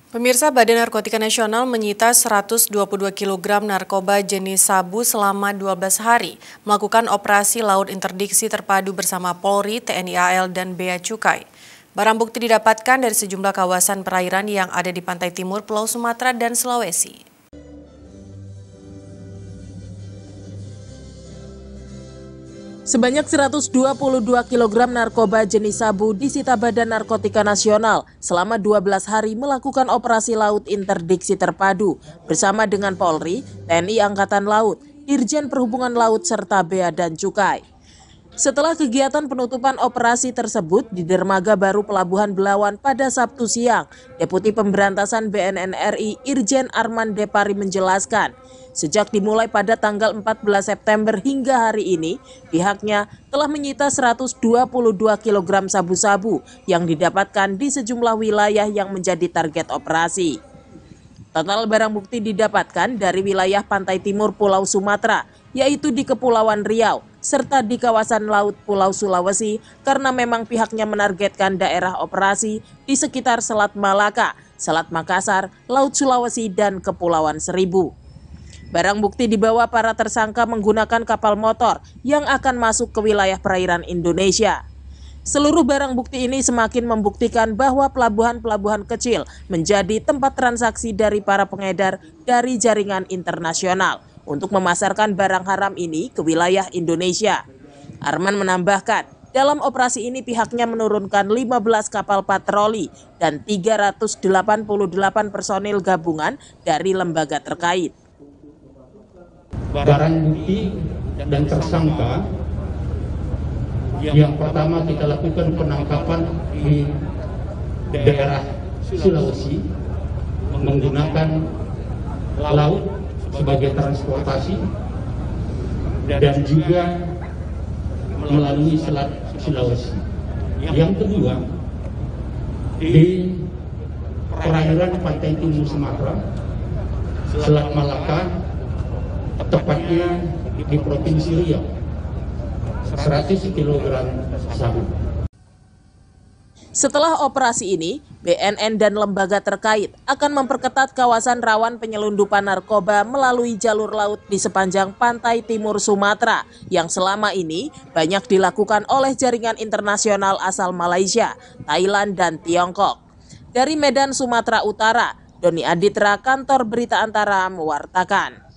Pemirsa, Badan Narkotika Nasional menyita 122 kg narkoba jenis sabu selama 12 hari, melakukan operasi laut interdiksi terpadu bersama Polri, TNI AL, dan Bea Cukai. Barang bukti didapatkan dari sejumlah kawasan perairan yang ada di pantai timur Pulau Sumatera dan Sulawesi. Sebanyak 122 kg narkoba jenis sabu disita Badan Narkotika Nasional selama 12 hari melakukan operasi laut interdiksi terpadu bersama dengan Polri, TNI Angkatan Laut, Dirjen Perhubungan Laut, serta Bea dan Cukai. Setelah kegiatan penutupan operasi tersebut di Dermaga Baru Pelabuhan Belawan pada Sabtu siang, Deputi Pemberantasan BNN RI Irjen Arman Depari menjelaskan, sejak dimulai pada tanggal 14 September hingga hari ini, pihaknya telah menyita 122 kg sabu-sabu yang didapatkan di sejumlah wilayah yang menjadi target operasi. Total barang bukti didapatkan dari wilayah pantai timur Pulau Sumatera, yaitu di Kepulauan Riau, serta di kawasan laut Pulau Sulawesi karena memang pihaknya menargetkan daerah operasi di sekitar Selat Malaka, Selat Makassar, Laut Sulawesi, dan Kepulauan Seribu. Barang bukti dibawa para tersangka menggunakan kapal motor yang akan masuk ke wilayah perairan Indonesia. Seluruh barang bukti ini semakin membuktikan bahwa pelabuhan-pelabuhan kecil menjadi tempat transaksi dari para pengedar dari jaringan internasional untuk memasarkan barang haram ini ke wilayah Indonesia. Arman menambahkan, dalam operasi ini pihaknya menurunkan 15 kapal patroli dan 388 personil gabungan dari lembaga terkait. Barang bukti dan tersangka, yang pertama kita lakukan penangkapan di daerah Sulawesi menggunakan laut sebagai transportasi dan juga melalui Selat Sulawesi. Yang kedua, di perairan pantai timur Sumatera, Selat Malaka, tepatnya di Provinsi Riau, 100 kg sabu. Setelah operasi ini, BNN dan lembaga terkait akan memperketat kawasan rawan penyelundupan narkoba melalui jalur laut di sepanjang pantai timur Sumatera yang selama ini banyak dilakukan oleh jaringan internasional asal Malaysia, Thailand, dan Tiongkok. Dari Medan, Sumatera Utara, Doni Aditra, Kantor Berita Antara, mewartakan.